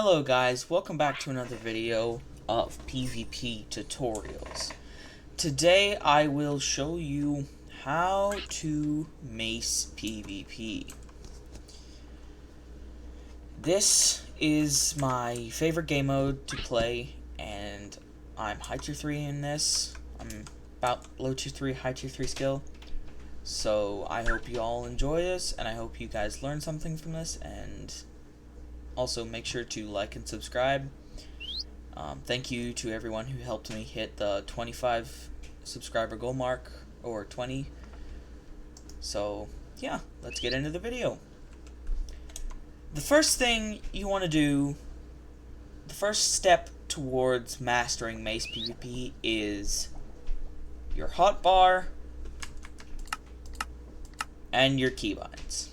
Hello guys, welcome back to another video of PvP tutorials. Today I will show you how to mace PvP. This is my favorite game mode to play, and I'm high tier 3 in this. I'm about low tier 3, high tier 3 skill. So I hope you all enjoy this, and I hope you guys learn something from this, and also make sure to like and subscribe. Thank you to everyone who helped me hit the 25 subscriber goal mark, or 20. So yeah, let's get into the video. The first thing you want to do, the first step towards mastering Mace PvP is your hotbar and your keybinds.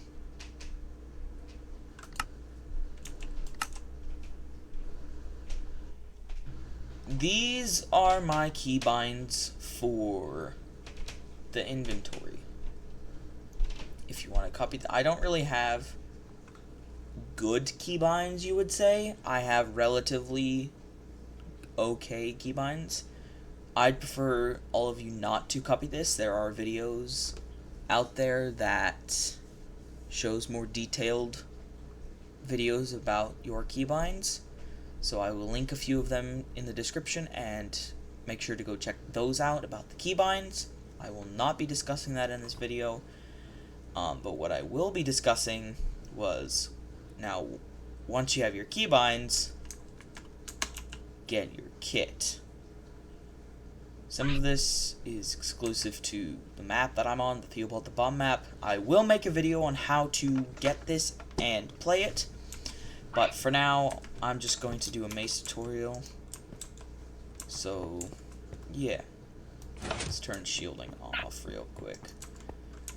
These are my keybinds for the inventory. If you want to copy I don't really have good keybinds, you would say. I have relatively okay keybinds. I'd prefer all of you not to copy this. There are videos out there that shows more detailed videos about your keybinds. So I will link a few of them in the description, and make sure to go check those out about the keybinds. I will not be discussing that in this video, but what I will be discussing was, now, once you have your keybinds, get your kit. Some of this is exclusive to the map that I'm on, the Theobald the Bomb map. I will make a video on how to get this and play it. But for now, I'm just going to do a mace tutorial. So, yeah. Let's turn shielding off real quick.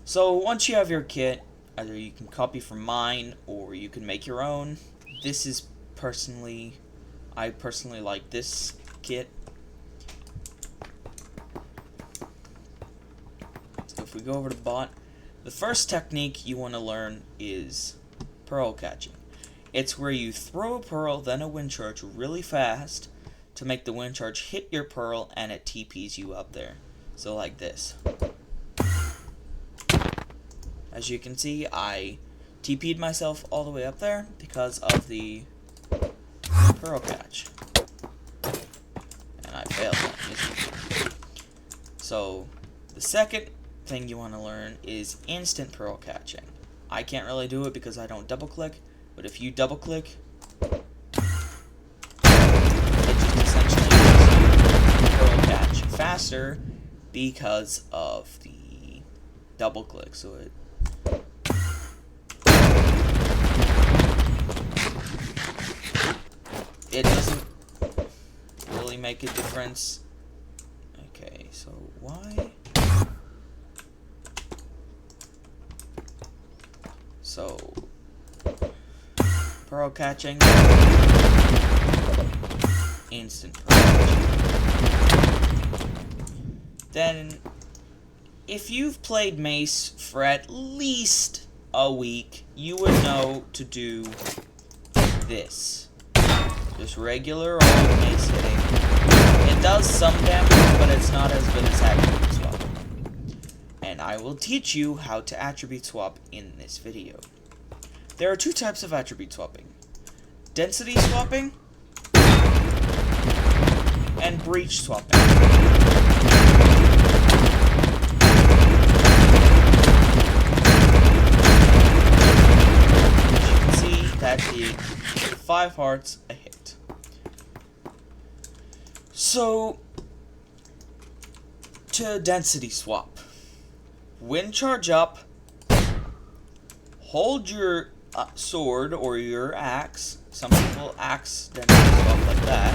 So, once you have your kit, either you can copy from mine, or you can make your own. This is I personally like this kit. So if we go over to bot, the first technique you want to learn is pearl catching. It's where you throw a pearl, then a wind charge really fast to make the wind charge hit your pearl, and it TPs you up there. So like this. As you can see, I TP'd myself all the way up there because of the pearl catch. And I failed that miserably. So the second thing you want to learn is instant pearl catching. I can't really do it because I don't double click. But if you double click, it just essentially makes you pearl catch faster because of the double click. So it doesn't really make a difference. Okay, so why? So pearl catching, instant pearl catching. Then, if you've played Mace for at least a week, you would know to do this. Just regular old Mace hitting. It does some damage, but it's not as good as attribute swapping. And I will teach you how to attribute swap in this video. There are two types of attribute swapping: density swapping and breach swapping. As you can see, that did 5 hearts a hit. So, to density swap. Wind charge up, hold your sword or your axe. Some people axe density swap like that.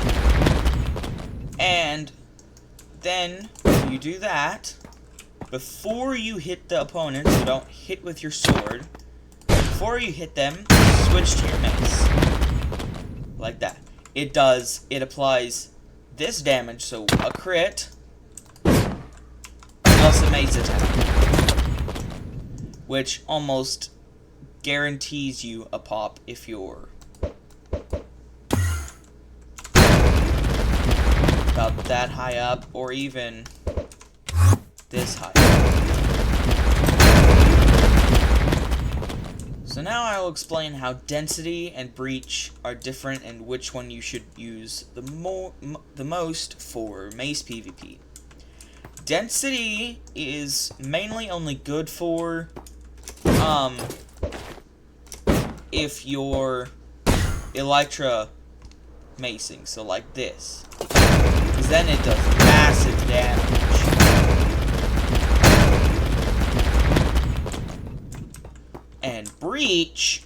And then you do that before you hit the opponent, so don't hit with your sword. Before you hit them, switch to your mace. Like that. It applies this damage, so a crit plus a mace attack, which almost guarantees you a pop if you're about that high up, or even this high up. So now I will explain how density and breach are different and which one you should use the most for Mace PvP. Density is mainly only good for if you're Elytra macing, so like this, because then it does massive damage. And breach,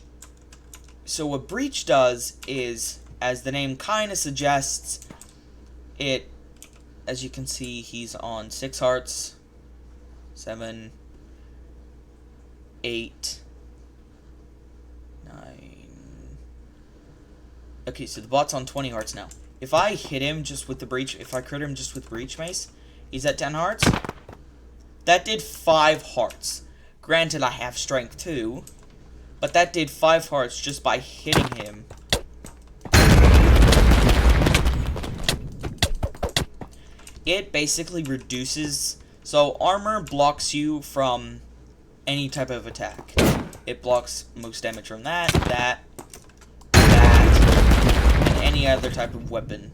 so what breach does is, as the name kind of suggests, it, as you can see, he's on 6 hearts, 7, 8, 9. Okay, so the bot's on 20 hearts now. If I hit him just with the breach, if I crit him just with breach mace, he's at 10 hearts. That did 5 hearts. Granted, I have strength too, but that did 5 hearts just by hitting him. It basically reduces, so armor blocks you from any type of attack. It blocks most damage from that, and any other type of weapon.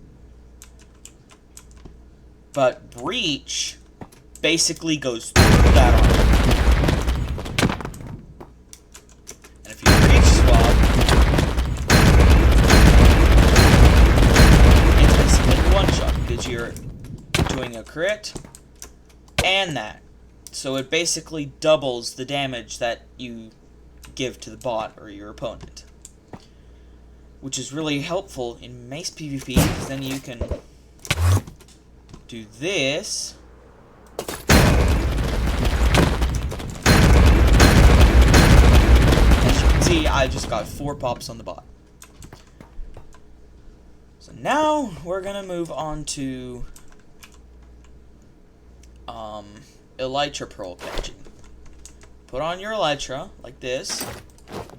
But breach basically goes through that armor. And if you breach swap, it's basically one shot because you're doing a crit and that. So it basically doubles the damage that you give to the bot or your opponent, which is really helpful in Mace PvP, because then you can do this. As you can see, I just got 4 pops on the bot. So now we're gonna move on to Elytra pearl catching. Put on your Elytra like this.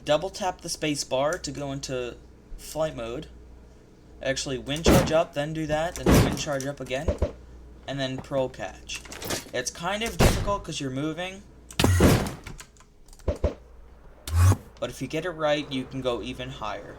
Double tap the space bar to go into flight mode. Actually, wind charge up, then do that, then wind charge up again, and then pearl catch. It's kind of difficult because you're moving, but if you get it right, you can go even higher.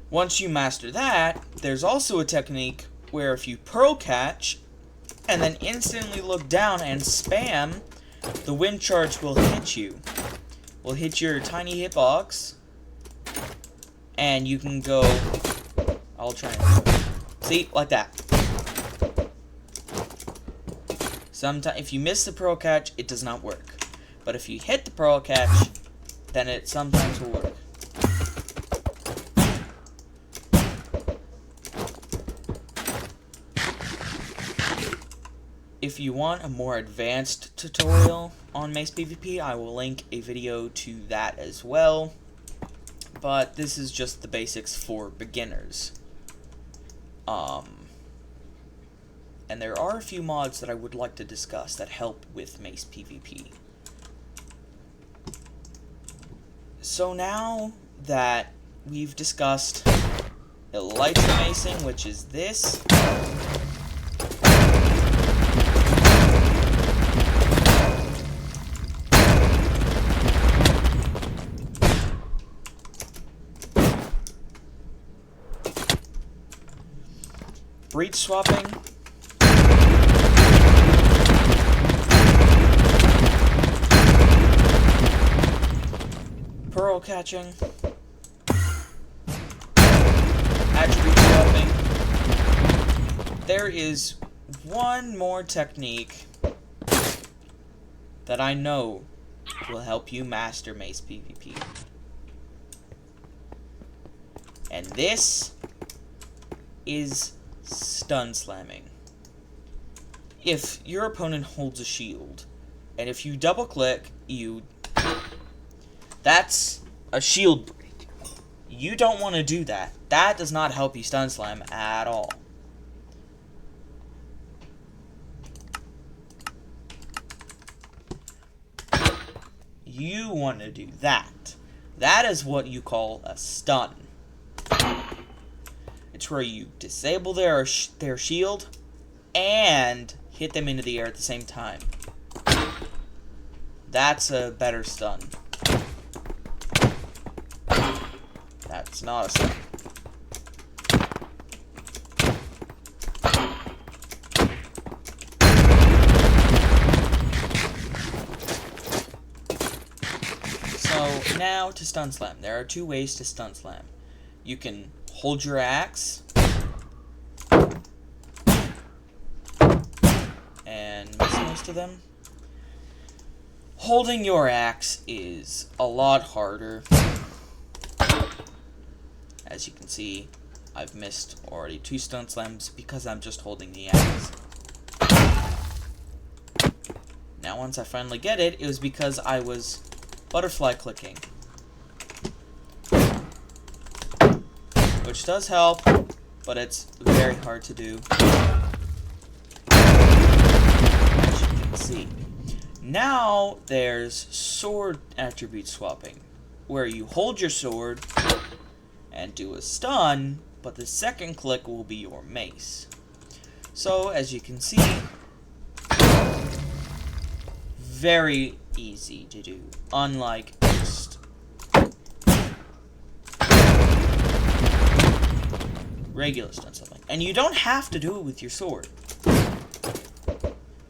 Once you master that, there's also a technique where if you pearl catch and then instantly look down and spam, the wind charge will hit you. Will hit your tiny hitbox, and you can go, I'll try and see, like that. Sometimes if you miss the pearl catch, it does not work. But if you hit the pearl catch, then it sometimes will work. If you want a more advanced tutorial on Mace PvP, I will link a video to that as well. But this is just the basics for beginners. And there are a few mods that I would like to discuss that help with Mace PvP. So now that we've discussed Elytra macing, which is this, breach swapping, pearl catching, attribute swapping. There is one more technique that I know will help you master Mace PvP. And this is stun slamming. If your opponent holds a shield, and if you double click, that's a shield break. You don't want to do that. That does not help you stun slam at all. You want to do that. That is what you call a stun. It's where you disable their shield and hit them into the air at the same time. That's a better stun. That's not a stun. So now to stun slam. There are two ways to stun slam. You can hold your axe and miss most of them. Holding your axe is a lot harder. As you can see, I've missed already 2 stun slams because I'm just holding the axe. Now once I finally get it, it was because I was butterfly clicking. Which does help, but it's very hard to do. As you can see. Now there's sword attribute swapping, where you hold your sword and do a stun, but the second click will be your mace. So as you can see, very easy to do, unlike just regular stun slamming. And you don't have to do it with your sword.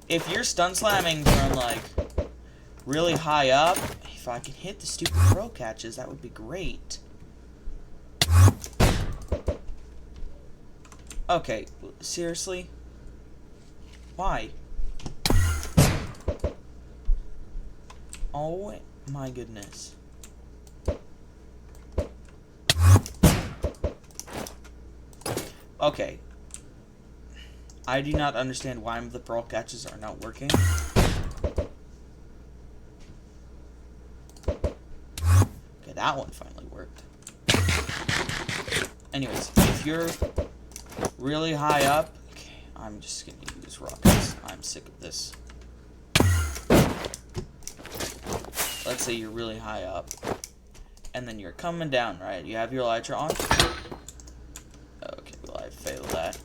If you're stun slamming from like really high up, if I can hit the stupid throw catches, that would be great. Okay, seriously? Why? Oh my goodness. Okay. I do not understand why the pearl catches are not working. Okay, that one finally worked. Anyways, if you're really high up, okay, I'm just gonna use rockets. I'm sick of this. Let's say you're really high up, and then you're coming down, right? You have your elytra on. Okay, well, I failed that.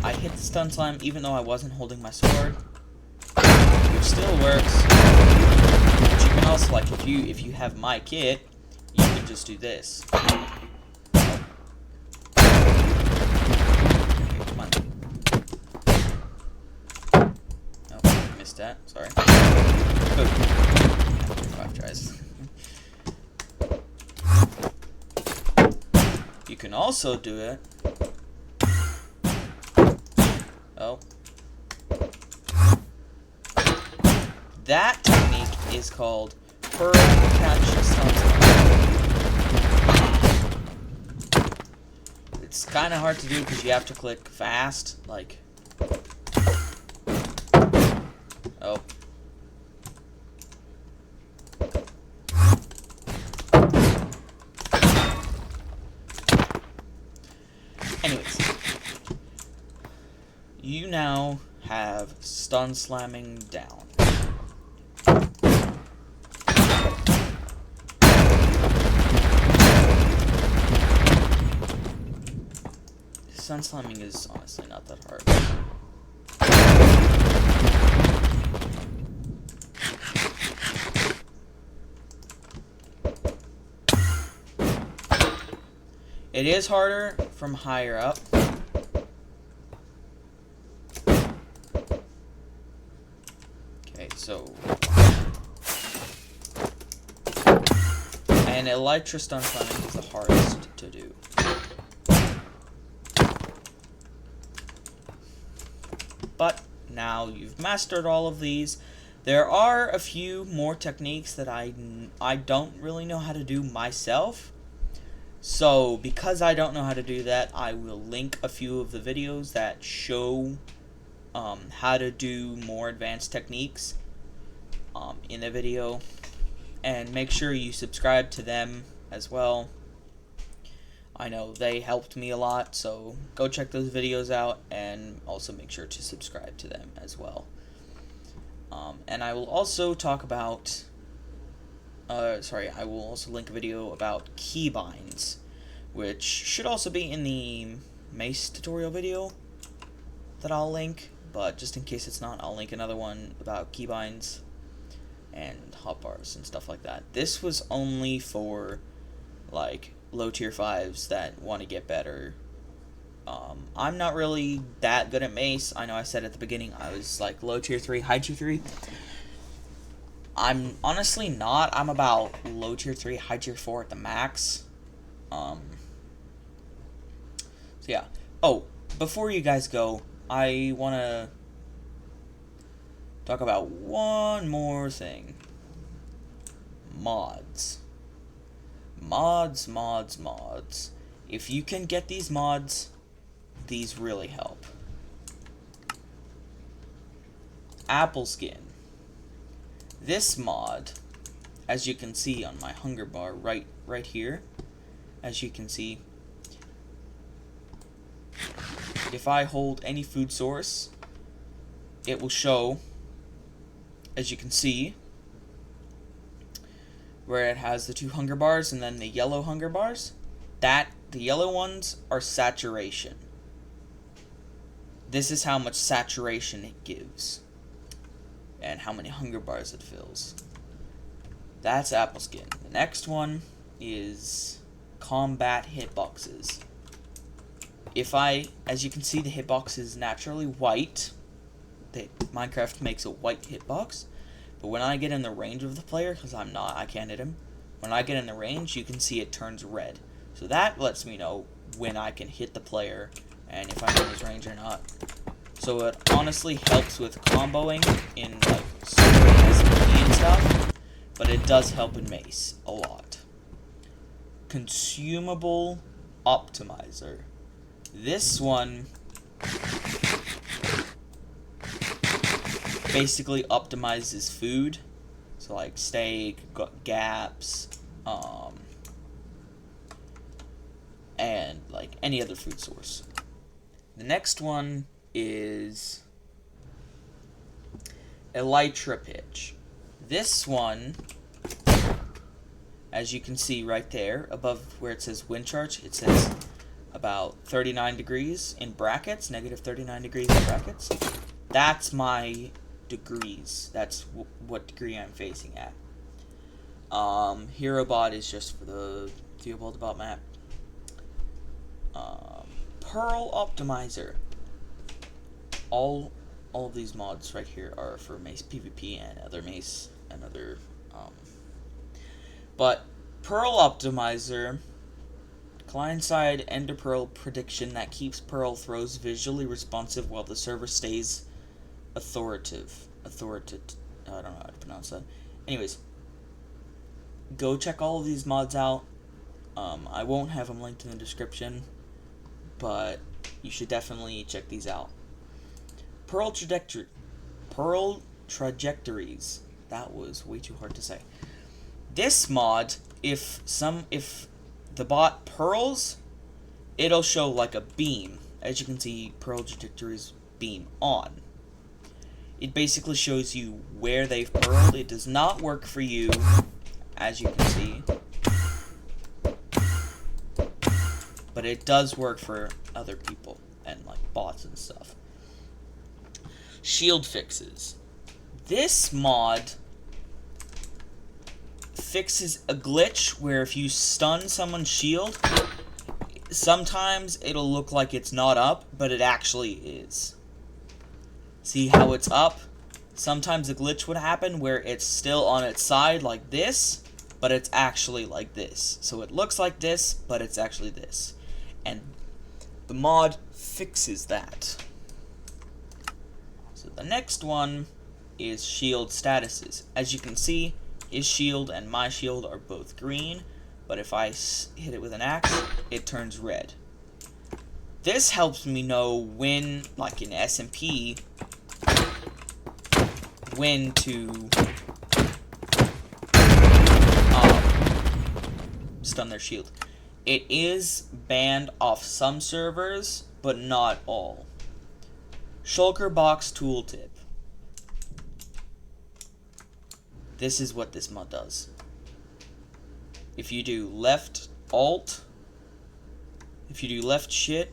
I hit the stun slam even though I wasn't holding my sword, which still works. But you can also, like, if you have my kit, you can just do this. Okay, come on. Oh, missed that. Sorry. Oh. After 5 tries. You can also do it. Oh. That technique is called pearl catch stun slam. It's kind of hard to do because you have to click fast, like. Oh. Anyways. You now have stun slamming down. Stun slamming is honestly not that hard. It is harder from higher up. So, and elytra stun slamming is the hardest to do. But now you've mastered all of these, There are a few more techniques that I don't really know how to do myself. So, because I don't know how to do that, I will link a few of the videos that show how to do more advanced techniques in the video. And make sure you subscribe to them as well. I know they helped me a lot, so go check those videos out, and also make sure to subscribe to them as well. And I will also talk about, I will also link a video about keybinds, which should also be in the Mace tutorial video that I'll link, but just in case it's not, I'll link another one about keybinds and hotbars and stuff like that. This was only for, like, low tier 5s that want to get better. I'm not really that good at Mace. I know I said at the beginning I was like low tier 3, high tier 3. I'm honestly not. I'm about low tier 3, high tier 4 at the max. So yeah. Oh, before you guys go, I want to talk about one more thing. Mods. Mods. If you can get these mods, these really help. Apple Skin. This mod, as you can see on my hunger bar right here, as you can see, if I hold any food source, it will show, as you can see, where it has the 2 hunger bars and then the yellow hunger bars. The yellow ones are saturation. This is how much saturation it gives and how many hunger bars it fills. That's Apple Skin. The next one is combat hitboxes. As you can see, the hitbox is naturally white. Minecraft makes a white hitbox. But when I get in the range of the player, because I can't hit him. When I get in the range, you can see it turns red. So that lets me know when I can hit the player and if I'm in his range or not. So it honestly helps with comboing in like Super PvP and stuff, but it does help in Mace a lot. Consumable Optimizer. This one basically optimizes food, so like steak, gaps, and like any other food source. The next one is Elytra Pitch. This one, as you can see right there, above where it says wind charge, it says about 39 degrees in brackets, negative 39 degrees in brackets. That's my degrees. That's what degree I'm facing at. HeroBot is just for the Theobald map. Pearl Optimizer. All of these mods right here are for Mace PvP and other Mace and other but Pearl Optimizer, client-side Ender Pearl prediction that keeps Pearl throws visually responsive while the server stays authoritative. I don't know how to pronounce that. Anyways, go check all of these mods out. I won't have them linked in the description, but you should definitely check these out. Pearl Trajectories. That was way too hard to say. This mod, if the bot pearls, it'll show like a beam. As you can see, Pearl Trajectories beam on. It basically shows you where they've pearled. It does not work for you, as you can see, but it does work for other people and like bots and stuff. Shield fixes. This mod fixes a glitch where if you stun someone's shield, sometimes it'll look like it's not up, but it actually is. See how it's up? Sometimes a glitch would happen where it's still on its side like this, but it's actually like this. So it looks like this, but it's actually this. And the mod fixes that. So the next one is shield statuses. As you can see, his shield and my shield are both green, but if I hit it with an axe, it turns red. This helps me know when, like in SMP, when to stun their shield. It is banned off some servers, but not all. Shulker Box Tooltip. This is what this mod does. If you do left alt, if you do left shift,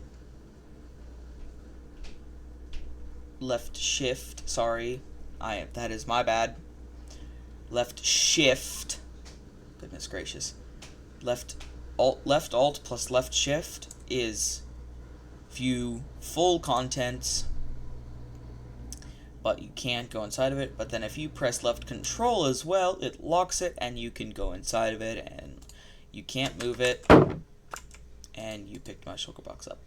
sorry, that is my bad. Left shift, goodness gracious. Left alt plus left shift is view full contents, but you can't go inside of it. But then if you press left control as well, it locks it and you can go inside of it and you can't move it. And you picked my shulker box up.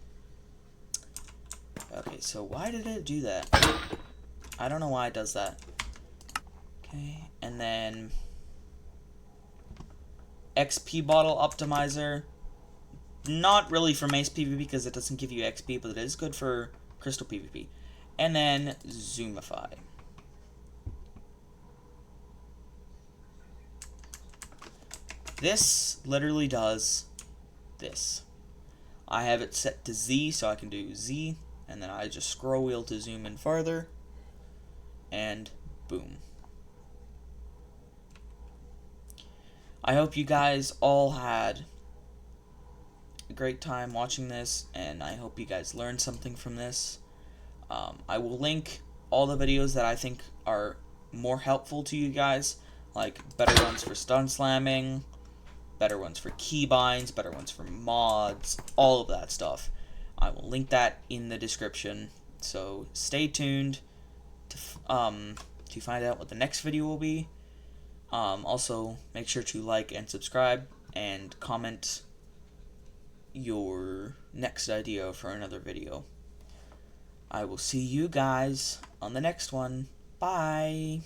Okay, so why did it do that? I don't know why it does that. Okay, and then XP bottle optimizer. Not really for Mace PvP because it doesn't give you XP, but it is good for Crystal PvP. And then Zoomify. This literally does this. I have it set to Z so I can do Z, and then I just scroll wheel to zoom in farther, and boom. I hope you guys all had a great time watching this, and I hope you guys learned something from this. I will link all the videos that I think are more helpful to you guys, like better ones for stun slamming, better ones for keybinds, better ones for mods, all of that stuff. I will link that in the description, so stay tuned to find out what the next video will be. Also, make sure to like and subscribe and comment your next idea for another video. I will see you guys on the next one. Bye!